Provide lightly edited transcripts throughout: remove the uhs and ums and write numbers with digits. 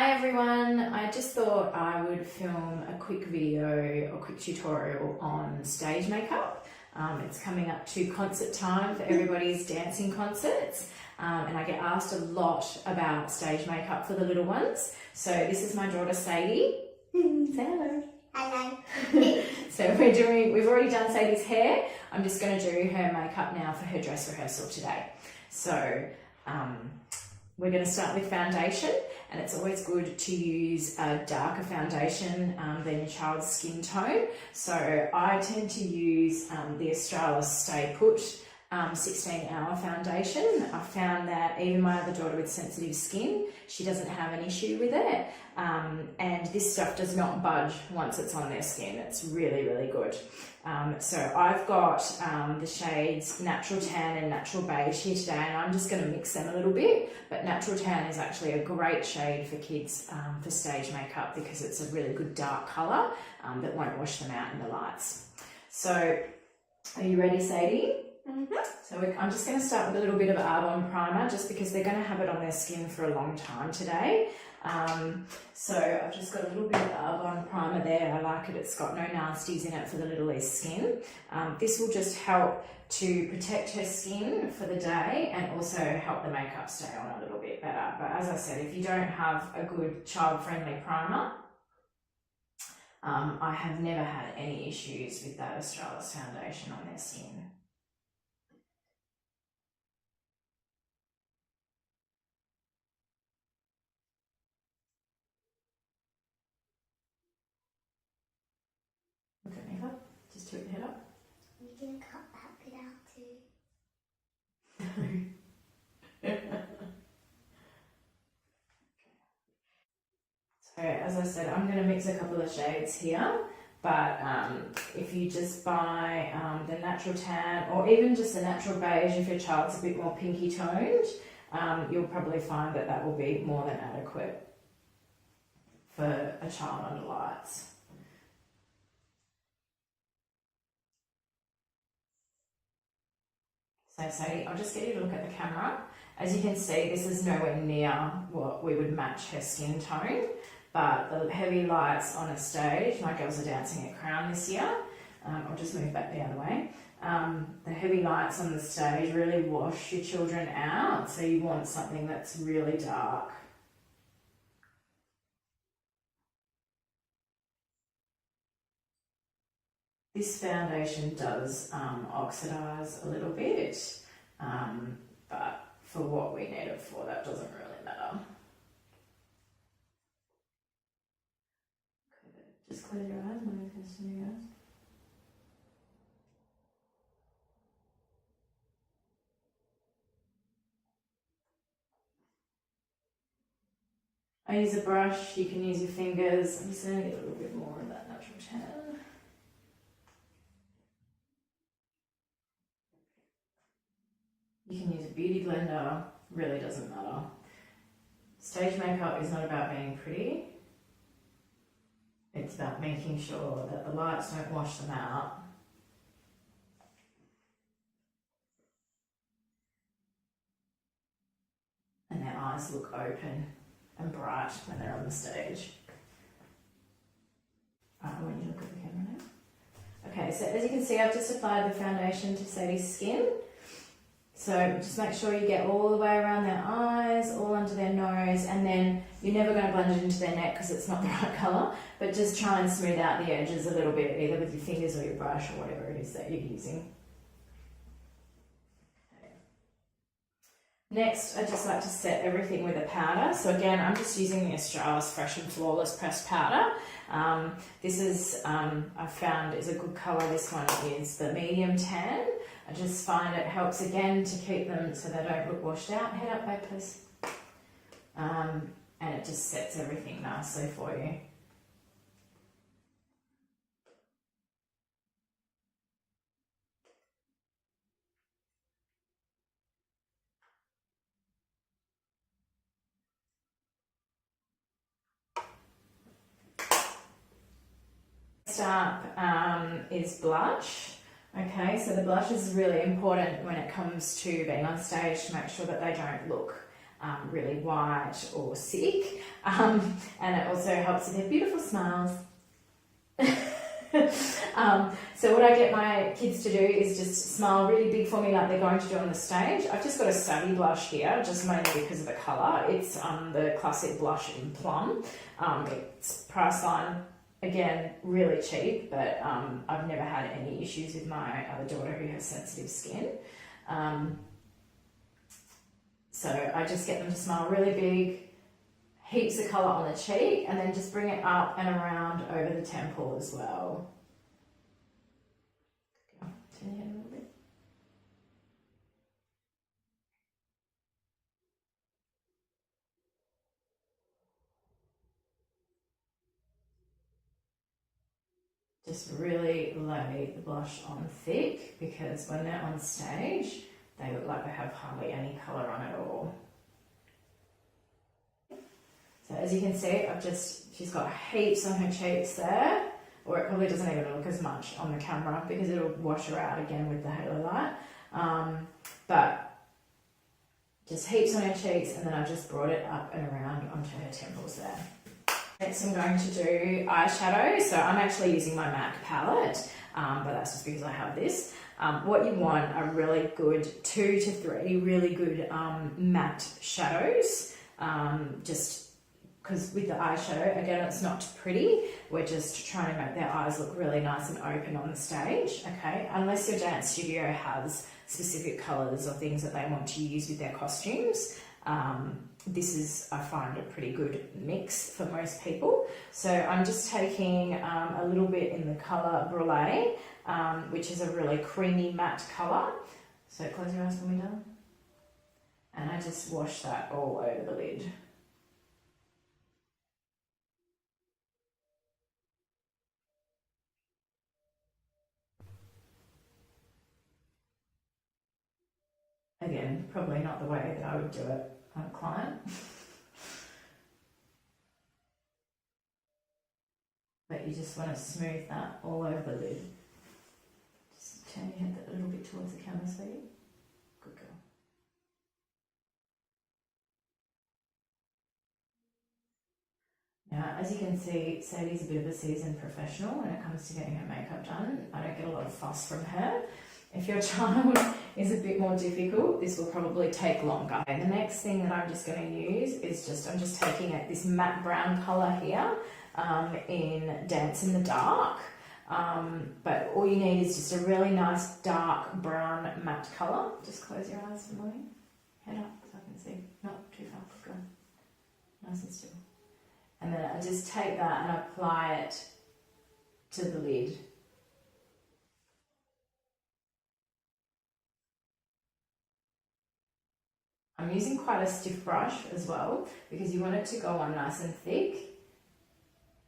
Hi everyone, I just thought I would film a quick video or quick tutorial on stage makeup. It's coming up to concert time for everybody's dancing concerts, and I get asked a lot about stage makeup for the little ones. So this is my daughter Sadie. Say hello. Hello. So we've already done Sadie's hair. I'm just going to do her makeup now for her dress rehearsal today. So we're going to start with foundation, and it's always good to use a darker foundation than your child's skin tone. So I tend to use the Australis Stay Put 16-hour foundation. I found that even my other daughter with sensitive skin, she doesn't have an issue with it. And this stuff does not budge once it's on their skin. It's really, really good. So I've got the shades Natural Tan and Natural Beige here today, and I'm just going to mix them a little bit. But Natural Tan is actually a great shade for kids for stage makeup because it's a really good dark colour that won't wash them out in the lights. So are you ready, Sadie? So I'm just going to start with a little bit of Arbonne primer just because they're going to have it on their skin for a long time today. So I've just got a little bit of Arbonne primer there. I like it. It's got no nasties in it for the littlest skin. This will just help to protect her skin for the day and also help the makeup stay on a little bit better. But as I said, if you don't have a good child-friendly primer, I have never had any issues with that Australis foundation on their skin. Look at makeup, just tilt your head up. You can cut that bit out too. So as I said, I'm going to mix a couple of shades here, but if you just buy the Natural Tan or even just the Natural Beige if your child's a bit more pinky toned, you'll probably find that that will be more than adequate for a child under lights. So Sadie, I'll just get you to look at the camera. As you can see, this is nowhere near what we would match her skin tone, but the heavy lights on a stage, my girls are dancing at Crown this year. I'll just move back the other way. The heavy lights on the stage really wash your children out, so you want something that's really dark. This foundation does oxidize a little bit, but for what we need it for, that doesn't really matter. Just close your eyes, my can see your eyes. I use a brush, you can use your fingers. I'm just going to get a little bit more of that Natural Tan. You can use a beauty blender, really doesn't matter. Stage makeup is not about being pretty. It's about making sure that the lights don't wash them out. And their eyes look open and bright when they're on the stage. I want you to look at the camera now. Okay, so as you can see, I've just applied the foundation to Sadie's skin. So just make sure you get all the way around their eyes, all under their nose, and then you're never going to blend it into their neck because it's not the right colour, but just try and smooth out the edges a little bit, either with your fingers or your brush or whatever it is that you're using. Okay. Next, I just like to set everything with a powder. So again, I'm just using the Australis Fresh and Flawless pressed powder. This is, I've found is a good colour. This one is the medium tan. I just find it helps again to keep them so they don't look washed out. Head up, babe, please. And it just sets everything nicely for you. Next up is blush. Okay, so the blush is really important when it comes to being on stage to make sure that they don't look really white or sick, and it also helps with their beautiful smiles. So what I get my kids to do is just smile really big for me like they're going to do on the stage. I've just got a Savvy blush here, just mainly because of the colour. It's the classic blush in plum. It's Priceline, again, really cheap, but I've never had any issues with my other daughter who has sensitive skin. So I just get them to smile really big, heaps of colour on the cheek, and then just bring it up and around over the temple as well. Turn your head a little bit. Just really lay the blush on thick, because when they're on stage, they look like they have hardly any colour on at all. So as you can see, she's got heaps on her cheeks there, or it probably doesn't even look as much on the camera because it'll wash her out again with the halo light. But just heaps on her cheeks, and then I've just brought it up and around onto her temples there. Next I'm going to do eyeshadow. So I'm actually using my MAC palette, but that's just because I have this. What you want are really good 2 to 3 really good matte shadows, just because with the eyeshadow, again, it's not pretty. We're just trying to make their eyes look really nice and open on the stage, okay? Unless your dance studio has specific colours or things that they want to use with their costumes. This is, I find, a pretty good mix for most people. So I'm just taking a little bit in the colour Brulee, which is a really creamy matte colour. So close your eyes for me, darling. And I just wash that all over the lid. Again, probably not the way that I would do it on a client. But you just want to smooth that all over the lid. Just turn your head a little bit towards the camera, sweetie. Good girl. Now, as you can see, Sadie's a bit of a seasoned professional when it comes to getting her makeup done. I don't get a lot of fuss from her. If your child is a bit more difficult, this will probably take longer. And the next thing that I'm just going to use is I'm just taking this matte brown colour here in Dance in the Dark. But all you need is just a really nice dark brown matte colour. Just close your eyes for a moment. Head up so I can see. Not too far. Good. Nice and still. And then I just take that and apply it to the lid. I'm using quite a stiff brush as well because you want it to go on nice and thick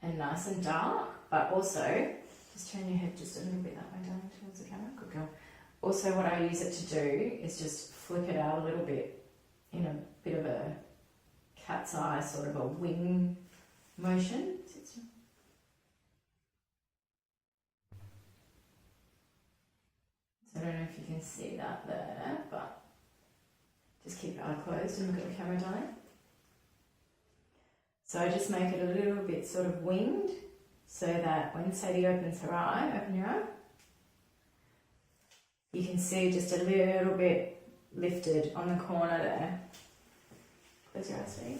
and nice and dark, but also just turn your head just a little bit that way down towards the camera. Good girl. Also, what I use it to do is just flick it out a little bit in a bit of a cat's eye, sort of a wing motion. So I don't know if you can see that there, but just keep your eye closed and look at the camera, darling. So I just make it a little bit sort of winged so that when Sadie opens her eye, open your eye, you can see just a little bit lifted on the corner there. Close your eyes, Sadie.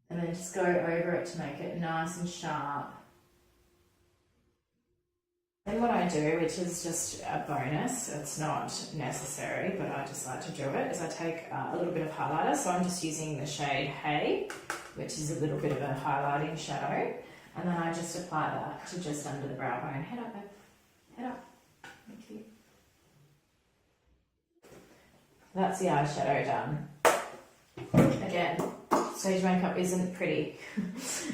And then just go over it to make it nice and sharp. Then what I do, which is just a bonus, it's not necessary, but I just like to do it, is I take a little bit of highlighter. So I'm just using the shade Hay, which is a little bit of a highlighting shadow. And then I just apply that to just under the brow bone. Head up, babe. Head up. Thank you. That's the eyeshadow done. Again, stage makeup isn't pretty.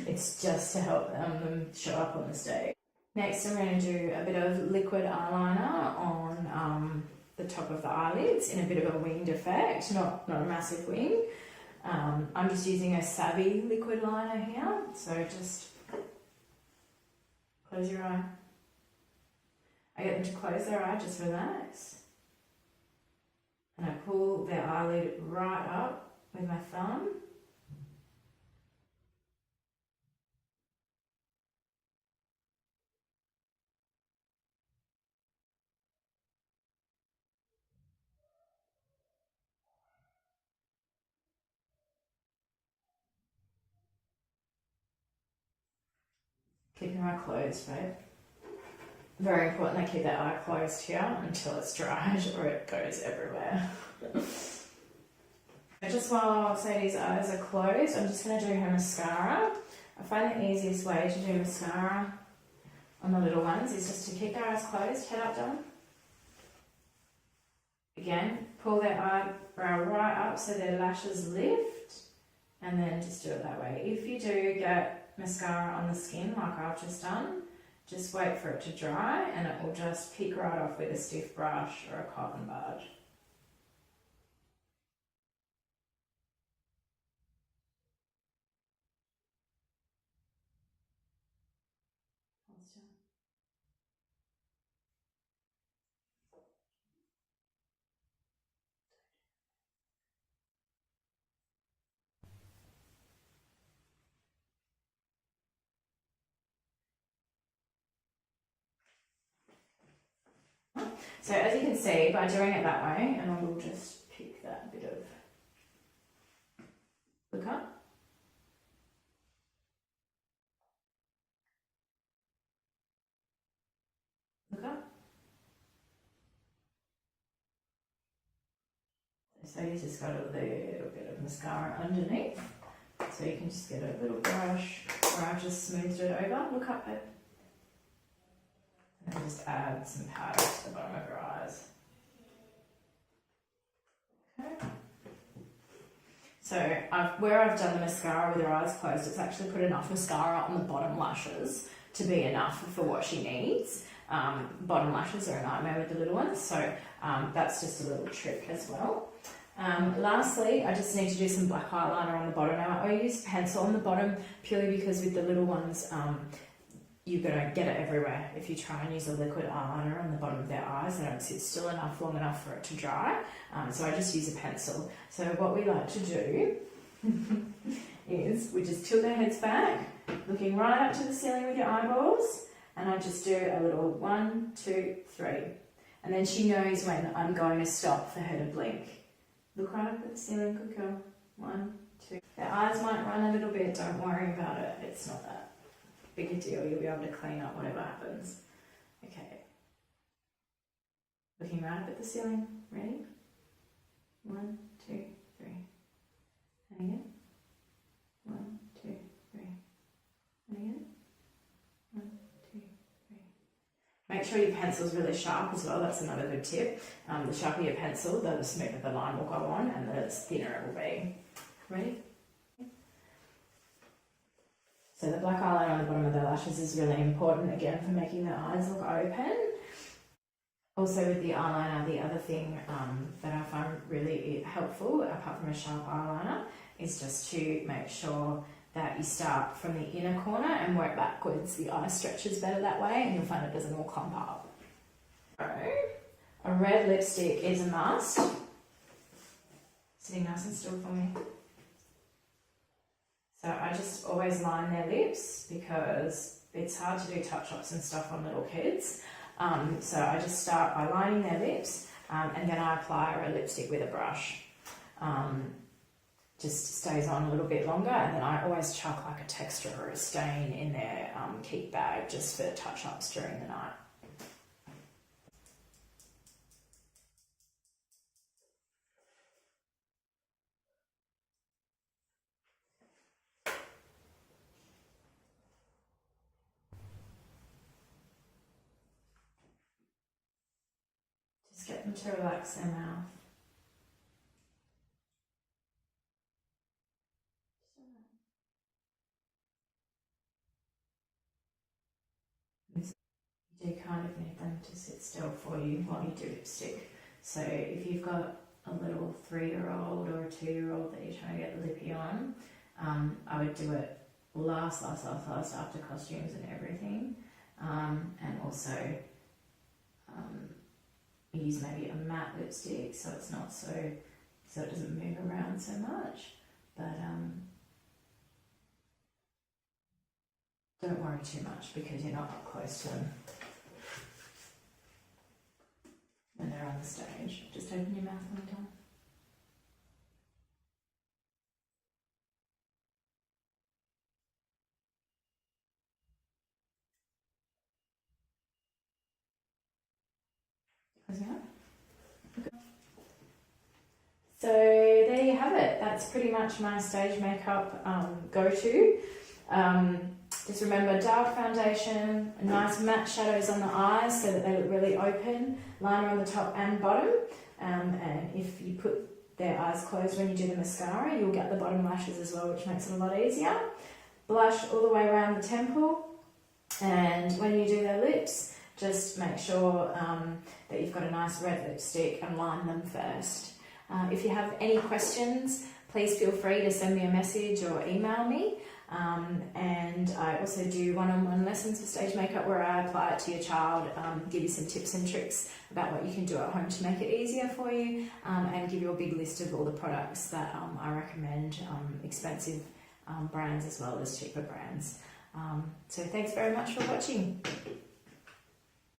It's just to help them show up on the stage. Next, I'm going to do a bit of liquid eyeliner on the top of the eyelids in a bit of a winged effect, not a massive wing. I'm just using a Savvy liquid liner here, so just close your eye. I get them to close their eye, just relax. and I pull their eyelid right up with my thumb. Keep your eye closed, babe. Very important they keep that eye closed here until it's dried or it goes everywhere. Just while Sadie's eyes are closed, I'm just going to do her mascara. I find the easiest way to do mascara on the little ones is just to keep their eyes closed, head up, down. Again, pull their eyebrow right up so their lashes lift, and then just do it that way. If you do get mascara on the skin like I've just done, just wait for it to dry and it will just pick right off with a stiff brush or a cotton bud. So as you can see, by doing it that way, and I will just pick that bit of look up. Look up. So you just got a little bit of mascara underneath. So you can just get a little brush, or I've just smoothed it over. Look up, babe. And just add some powder to the bottom of your eyes. Okay. So where I've done the mascara with her eyes closed, it's actually put enough mascara on the bottom lashes to be enough for what she needs. Bottom lashes are a nightmare with the little ones, so that's just a little trick as well. Lastly, I just need to do some black eyeliner on the bottom. Now I use pencil on the bottom purely because with the little ones, you're going to get it everywhere. If you try and use a liquid eyeliner on the bottom of their eyes, they don't sit still enough, long enough for it to dry. So I just use a pencil. So what we like to do is we just tilt their heads back, looking right up to the ceiling with your eyeballs, and I just do a little 1, 2, 3. And then she knows when I'm going to stop for her to blink. Look right up at the ceiling, good girl. 1, 2. Their eyes might run a little bit, don't worry about it. It's not that big a deal, you'll be able to clean up whatever happens. Okay. Looking right up at the ceiling. Ready? 1, 2, 3. And again. 1, 2, 3. And again. 1, 2, 3. Make sure your pencil's really sharp as well, that's another good tip. The sharper your pencil, the smoother the line will go on and the thinner it will be. Ready? So the black eyeliner on the bottom of their lashes is really important, again, for making their eyes look open. Also with the eyeliner, the other thing that I find really helpful, apart from a sharp eyeliner, is just to make sure that you start from the inner corner and work backwards. The eye stretches better that way and you'll find it doesn't all clump up. So, a red lipstick is a must. Sitting nice and still for me. So I just always line their lips because it's hard to do touch-ups and stuff on little kids. So I just start by lining their lips and then I apply a lipstick with a brush. Just stays on a little bit longer, and then I always chuck like a texture or a stain in their keep bag just for touch-ups during the night. Just get them to relax their mouth. You do kind of need them to sit still for you while you do lipstick. So if you've got a little 3-year-old or a 2-year-old that you're trying to get lippy on, I would do it last after costumes and everything. And also use maybe a matte lipstick, so it's not so it doesn't move around so much. But don't worry too much because you're not up close to them when they're on the stage. Just open your mouth when you're done. Close your mouth. So there you have it. That's pretty much my stage makeup go-to. Just remember, dark foundation, nice matte shadows on the eyes so that they look really open, liner on the top and bottom. And if you put their eyes closed when you do the mascara, you'll get the bottom lashes as well, which makes it a lot easier. Blush all the way around the temple, and when you do their lips, just make sure that you've got a nice red lipstick and line them first. If you have any questions, please feel free to send me a message or email me. And I also do one-on-one lessons for stage makeup where I apply it to your child, give you some tips and tricks about what you can do at home to make it easier for you, and give you a big list of all the products that I recommend, expensive brands as well as cheaper brands. So thanks very much for watching.